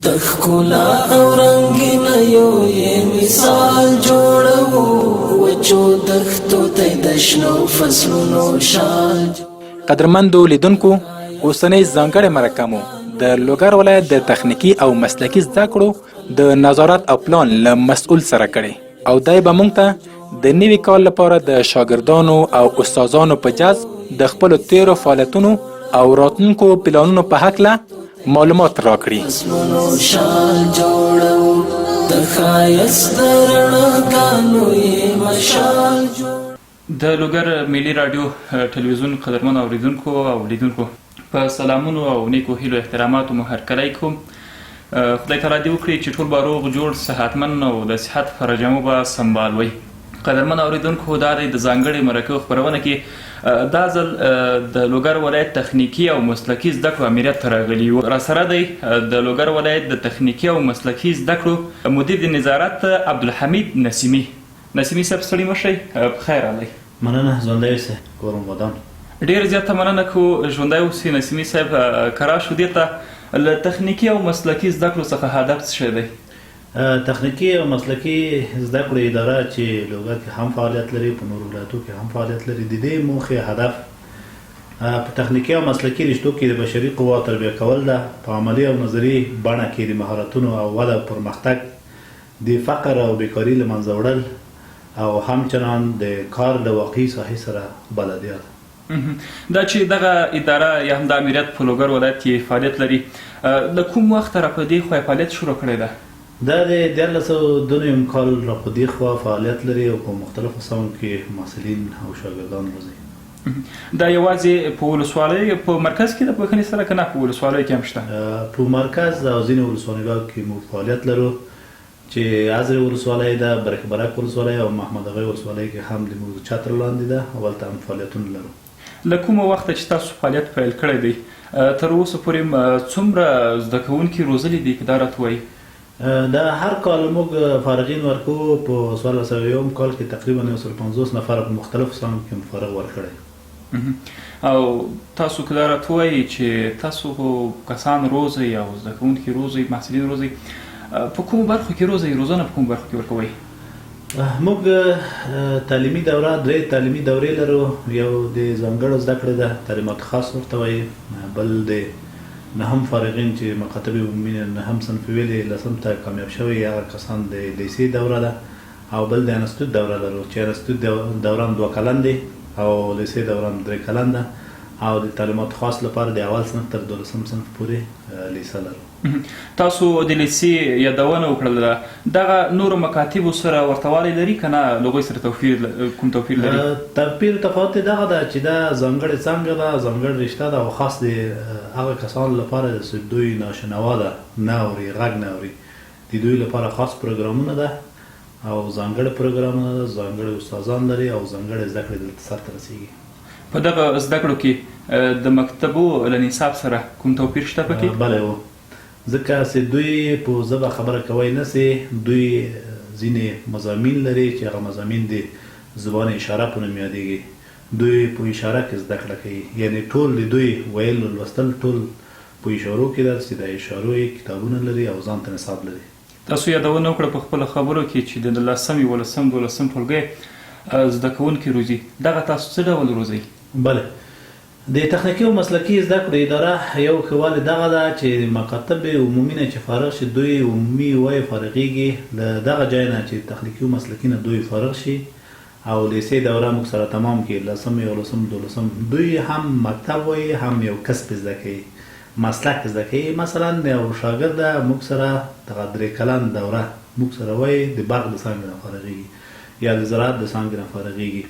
تخکولا او رنگین یو یې مثال جوړو وچو دښتو ته د شنو فصلونو شال. قدرمندو لیدونکو، اوسنۍ ځانګړې مرکه مو د لوګر ولایت د تخنیکي او مسلکي زده کړو د نظارت او پلان له مسؤل سره کړې او دی به موږ ته د نوي کال لپاره د شاګردانو او استادانو په جذب د خپلو تیرو فعالیتونو او راتلونکو پلانونو په هکله معلومات راکړي. فصلونو شال جوړو د ښایست د رڼاګانو یې مشال جوړو. د لوګر ملي راډیو ټلویزیون قدرمن اوریدونکو او لیدونکو په سلامونو او نیکو هیلو احتراماتو مو هرکلی کوم. خدای تعالی دې وکړي چې ټول به روغ جوړ صحتمند او د صحت په رجمو به سمبالوئ. قدرمن اوریدونکو، دا دی د ځانګړې مرکې خپرونه کې دا ځل د لوګر ولایت تخنیکي او مسلکي زده کړو امریت ته راغلي یو. راسره دی د لوګر ولایت د تخنیکي او مسلکي زده کړو مدیر د نظارت عبدالحمید نسیمي. نسیمي صاحب ستړي مه شئ، پخیر راغلی. مننه، ژوندی اوسئ، کورم ودان. ډېر زیاته مننه کوو، ژوندی اوسئ. نسیمي صاحب، که راشو دې ته له تخنیکي او مسلکي زده کړو څخه هدف څه شی دی؟ تخنیکي او مسلکي زده کړو اداره چې لوګر کې هم فعالیت لري، په نورو ولایتو کې هم فعالیت لري، د دې موخې هدف په تخنیکي او مسلکي رشتو کې د بشري قوا تربیه کول ده، په عملي او نظري بڼه کې د مهارتونو او وده او پرمختګ، د فقر او بیکاري له منځه وړل او همچنان د کار د واقعي ساحې سره بلدیت. دا چې دغه اداره یا هم د امریت په لوګر ولایت کې فعالیت لري، له کوم وخته را په دې خوا فعالیت شروع کړی ده؟ دا د 1992 کال را په دې خوا فعالیت لري او په مختلفو ساحو کې محصلین او شاګردان روزي. دا یوازې په ولسوالۍ په مرکز کې د پوهنې سره که نه په ولسوالیو کې هم شته؟ په مرکز او ځینې ولسوالیو کې موږ فعالیت لرو چې ازرې ولسوالۍ ده، برک ولسوالۍ او محمد اغی ولسوالۍ کې هم د موږ چتر لاندې ده، هلته هم فعالیتونه لرو. له کومه وخته چې تاسو فعالیت پیل کړی دی تر اوسه پورې څومره زده کوونکي روزلي دي که دا راته وایي؟ دا هر کال موږ فارغین ورکوو. په 1401 کال کې تقریبا 150 نفر په مختلفو ساحو کې فارغ ورکړی. او تاسو که دا راته وایي چې تاسو کسان روزئ او زده کوونکي روزئ، محصلین روزئ، په کومو برخو کې روزئ؟ روزنه په کومو برخو کې ورکوئ؟ موږ تعلیمي دوره 3 تعلیمي دورې لرو. یو د ځانګړو زده کړې ده، تعلیمات خاص ورته وایي. بل د نهم فارغین چې مکاتب عمومي نهم صنف ویلې لسم ته کامیاب شوي هغه کسان د لیسې دوره ده. او بل د انستیتوت دوره لرو چې انستیتوت دوران 2 کلن دی او لیسې دوران 3 کلن ده. او د تعلیمات خاص لپاره د اول صنف تر 12 صنف پورې لیسه لرو. تاسو د لیسې یادونه وکړله، دغه نورو مکاتبو سره ورته والی لري که نه له هغوی سره کوم توپیر لري؟ توپیر تفاوت دغه ده چې دا ځانګړې څانګه ده، ځانګړې رشته ده او خاص د هغه کسانو لپاره چې دوی ناشنوا ده، نه اوري، غږ نه اوري، د دوی لپاره خاص پروګرامونه ده او ځانګړي پروګرامونه ده، ځانګړي استادان لري او ځانګړې زده کړې دلته سرته رسیږي. په دغه زده کړو کې د مکتبو له نصاب سره کوم توپیر شته پکې؟ بله و، ځکه چې دوی په ژبه خبره کوی نه سي. دوی ځینې مضامین لري چې هغه مضامین د زبان اشاره په نوم یادېږي. دوی په اشاره کې زده کړه کوي، یعنی ټول د دوی ویل او لوستل ټول په اشارو کې ده چې د اشارو کتابونه لري او ځان ته نصاب لري. تاسو یادونه وکړه په خپلو خبرو کې چې د 10 11 12 ټولګی زده کوونکي روزي، دغه تاسو څه ډول روزئ؟ بله، د تخنیکي او مسلکي زده کړو اداره یو ښه والی دغه ده چې مکاتب عمومي نه چې فارغ شي دوی عمومي وایي فارغېږي، له دغه ځای نه چې تخنیکي او مسلکي نه دوی فارغ شي او لیسې دوره موږ سره تمام کړي، 10 11 12 دوی هم مکتب وایي هم یو کسب زده کوي، مسلک زده کوي. مثلا یو شاګرد موږ سره دغه 3 کلن دوره موږ سره وایي د برق د څانګې نه فارغېږي یا د زراعت د څانګې نه فارغېږي.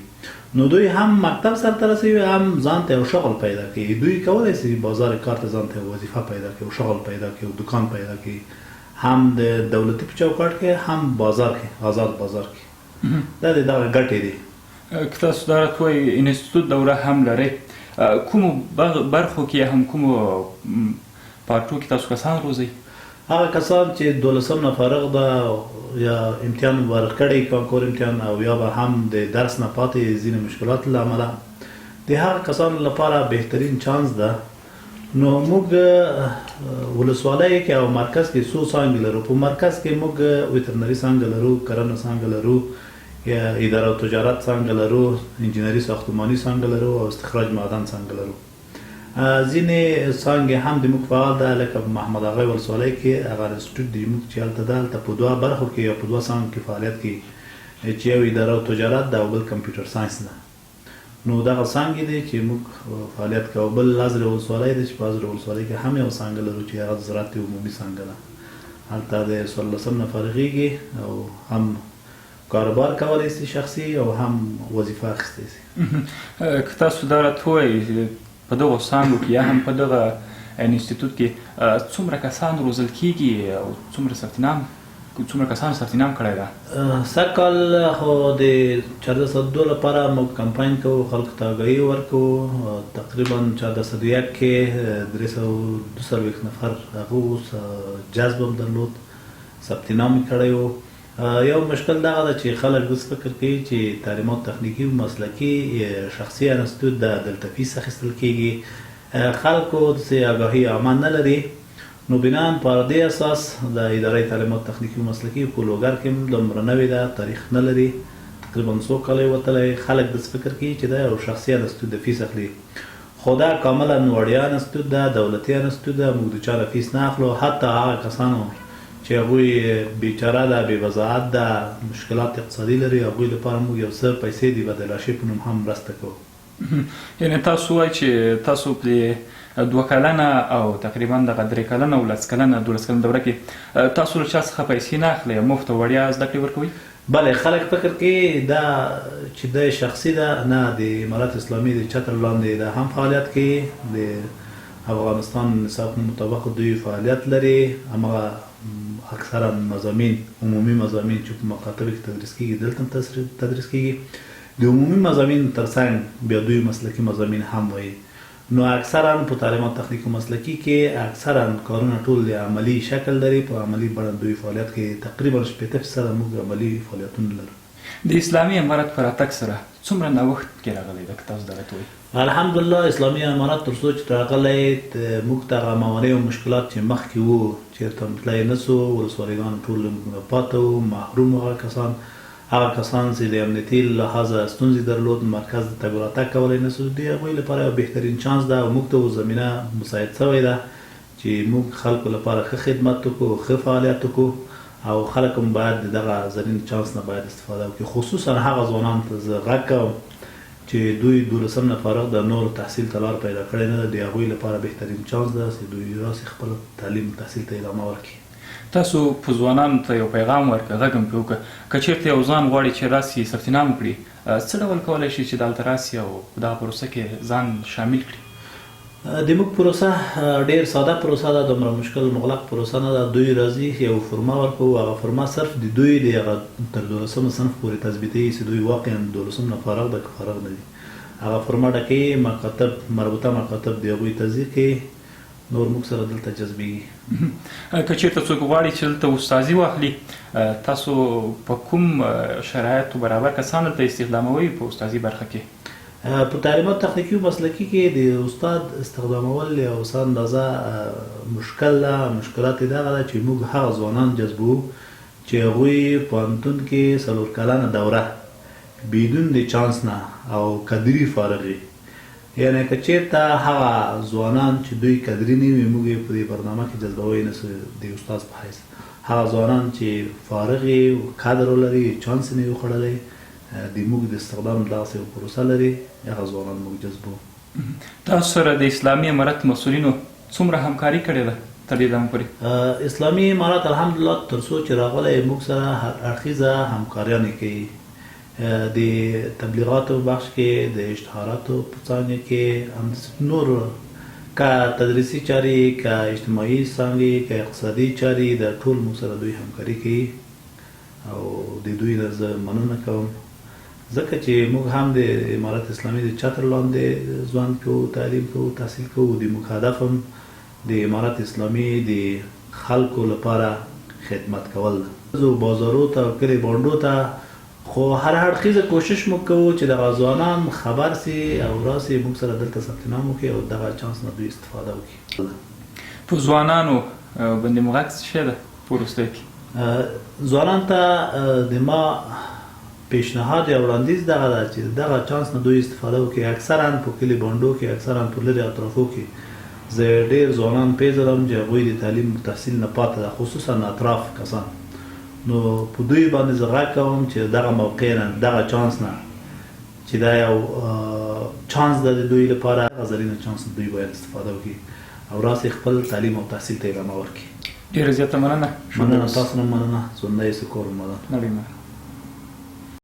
نو دوی هم مکتب سرته رسوي، هم ځان ته یو شغل پیدا کوي. دوی کولی شي بازار کار ته ځان ته وظیفه پیدا کړي او شغل پیدا کړي او دکان پیدا کړي، هم د دولتي په چوکاټ کې هم بازار کې، آزاد بازار کې. دا د دغه ګټې دي. که تاسو دا راته وایي انستیتوت دوره هم لرئ، کومو برخو کې هم کومو پارټو کې تاسو کسان روزئ؟ هغه کسان چې 12 نه فارغ ده یا امتحان ورکړی کړی، کانکور امتحان، او یا به هم د درس نه پاتې ځینې مشکلات له امله، د هغه کسانو لپاره بهترین چانس ده نو موږ ولسوالۍ کې او مرکز کې څو څانګې لرو. په مرکز کې موږ ویترنري څانګه لرو، کرنه څانګه لرو، یا اداره او تجارت څانګه لرو، انجینري ساختماني څانګه لرو او استخراج معدن څانګه لرو. ځینې څانګې هم د موږ فعال ده، لکه محمد اغا ولسوالۍ کې هغه انسټیټیوټ د موږ چې هلته ده، هلته په 2 برخو کې یا په 2 څانګو کې فعالیت کوي، چې یو اداره او تجارت ده او بل کمپیوټر ساینس ده. نو دغه څانګې دي چې موږ فعالیت کوو. بل ازرې ولسوالۍ ده چې په ازرې ولسوالۍ کې هم یو څانګه لرو چې هغه د زراعت عمومي څانګه ده. هلته د 14 نه فارغېږي او هم کاروبار کولی شي شخصي او هم وظیفه اخیستی شي. که تاسو دا راته ووایئ په دغو څانګو کې یا هم په دغه انسټیټیوټ کې څومره کسان روزل کیږي او څومره کسانو ثبت نام کړی ده؟ سږکال خو د 1402 لپاره موږ کمپاین کوو، خلکو ته آګاهي ورکوو. تقریبا 1401 کې 342 نفر هغه اوس جذب هم درلود، ثبت نام یې کړی و. یو مشکل دغه ده چې خلک داسې فکر کوي چې تعلیمات تخنیکي او مسلکي شخصي انسټیټیوټ ده، دلته فیس اخیستل کیږي. خلکو داسې آګاهي عامه نه لري. نو بناً پر دې اساس د ادارې تعلیمات تخنیکي او مسلکي په لوګر کې دومره نوې ده، تاریخ نه لري، تقریبا 100 کاله یې وتلی. خلک داسې فکر کوي چې دا یو شخصي انسټیټیوټ د فیس اخلي، خو دا کاملا وړیا انسټیټیوټ ده، دولتي انسټیټیوټ ده. موږ د چا نه فیس نه اخلو. حتی هغه کسانو چې هغوی بیچاره ده، بې وضاحت ده، مشکلات اقتصادي لري، هغوی لپاره موږ یو څه پیسې د بدلاشي په نوم هم مرسته کوو. یعنې تاسو وایئ چې تاسو په 2 کلنه او تقریبا دغه 3 کلنه او 10 کلنه 12 کلنه دوره کې تاسو له چا څخه پیسې نه اخلئ، مفت او وړیا زده کړې ورکوئ؟ بله، خلک فکر کوي دا چې د شخصي ده. نه، د امارت اسلامي د چتر لاندې ده هم فعالیت کوي. د افغانستان نصاب مطابق دوی فعالیت لري. هماغه اکثرا مضامین، عمومي مضامین چې په مکاتبو کې تدریس کیږي دلته هم تدریس کیږي. د عمومي مضامین ترڅنګ بیا دوی مسلکي مضامین هم وایي. نو اکثرا په تعلیمات تخنیکي او مسلکي کې اکثرا کارونه ټول د عملي شکل لري. په عملي بڼه دوی فعالیت کوي. تقریبا 80% موږ عملي فعالیتونه لرو. د اسلامي امارت په راتګ سره څومره نوښت کې راغلی ده که تاسو دغه ته وایئ؟ الحمدلله اسلامي امارت تر څو چې راغلی، موږ ته هغه موانع او مشکلات چې مخکې وو چېرته تللی نه سو. ولسوالیګان ټول موږ پاته وو، محروم هغه کسان چې د امنیتي لحاظه ستونزې درلود، مرکز د تګ راتګ کولی نه سو. د هغوی لپاره یو بهترین چانس ده او موږ ته زمینه مساعد شوی ده چې موږ خلکو لپاره ښه خدمت وکړو، ښه فعالیت وکړو او خلک هم باید دغه زرین چانس نه باید استفاده وکړي. خصوصا هغه ځوانان ته زه غږ کوم چې دوی 12 نه فارغ د نور تحصیل ته لار پیدا کړې نه ده. د هغوی لپاره بهترین چانس ده چې دوی راسي خپل تعلیم تحصیل ته ادامه ورکړي. تاسو په ځوانانو ته یو پیغام ورکړه، غږ هم پرې وکړه، که چېرته یو ځوان غواړي چې راسي ثبت نام وکړي، څه ډول کولی شي چې دلته راسي او په دغه پروسه کې ځان شامل کړي؟ د موږ پروسه ډېر ساده پروسه ده، دومره مشکل مغلق پروسه نه ده. دوی راځي، یو فرما ورکوو. هغه فرما صرف د دوی د هغه تر 12 صنف پورې تثبیتوي چې دوی واقعا 12 نه فارغ ده که فارغ نه دي. هغه فرما ډکوي، مکاتب مربوطه مکاتب د هغوی تصدیق کوي، نور موږ سره دلته جذبېږي. که چېرته څوک غواړي چې دلته استادي واخلي، تاسو په کوم شرایطو برابر کسان دلته استخداموئ په استادي برخه کې؟ په تعلیمات تخنیکي او مسلکي کې د استاد استخدامول یو څه اندازه مشکل ده. مشکلات یې دغه ده چې موږ هغه ځوانان جذبوو چې هغوی پوهنتون کې 4 کلنه دوره بدون د چانس نه او قدري فارغ وي. یعنې که چېرته هغه ځوانان چې دوی قدري نه وي، موږ یې په دې برنامه کې جذبوی نه سو د استاد په حیث. هغه ځوانان چې فارغ وي، قدر ولري، چانس یې نه وي خوړلی، د موږ د استخدام داسې یو پروسه لري، هغه ځوانان موږ جذبوو. تاسو سره د اسلامي امارت مسؤلینو څومره همکاري کړې ده تر دې دمه پورې؟ اسلامي امارت الحمدلله تر څو چې راغلی موږ سره هر اړخیزه همکاریانې کوي. د تبلیغاتو بخش کې، د اشتهاراتو په څانګه کې، نور که تدریسي چارې، که اجتماعي څانګې، که اقتصادي چارې، د ټول موږ سره دوی همکاري کوي او د دوی نه زه مننه کوم، ځکه چې موږ هم د امارت اسلامي د چتر لاندې ژوند کوو، تعلیم کوو، تحصیل کوو. د موږ هدف هم د امارت اسلامي د خلکو لپاره خدمت کول ده. زه بازارو ته، کلي بانډو ته خو هر اړخیزه کوشش مو کوو چې دغه ځوانان خبر سي او راسي موږ سره دلته ثبت نام وکړي او دغه چانس نه دوی استفاده وکړي. په ځوانانو باندې مو غږ څه شی ده په وروستیو کې؟ ځوانان ته د ما پیشنهاد یا وړاندیز دغه ده چې دغه چانس نه دوی استفاده وکړي. اکثرا په کلي بانډو کې، اکثرا په لرې اطرافو کې زه ډېر ځوانان پیژنم چې هغوی د تعلیم تحصیل نه پاته ده، خصوصا اطراف کسان. نو په دوی باندې زه غږ کوم چې دغه موقع نه، دغه چانس نه چې دا یو چانس ده د دوی لپاره، هغه زرینه چانس دوی باید استفاده وکړي او راسي خپل تعلیم او تحصیل ته ادامه ورکړي. ډېره زیاته مننه. مننه، تاسو نه مننه. ژوندی سکور مننه. نړۍ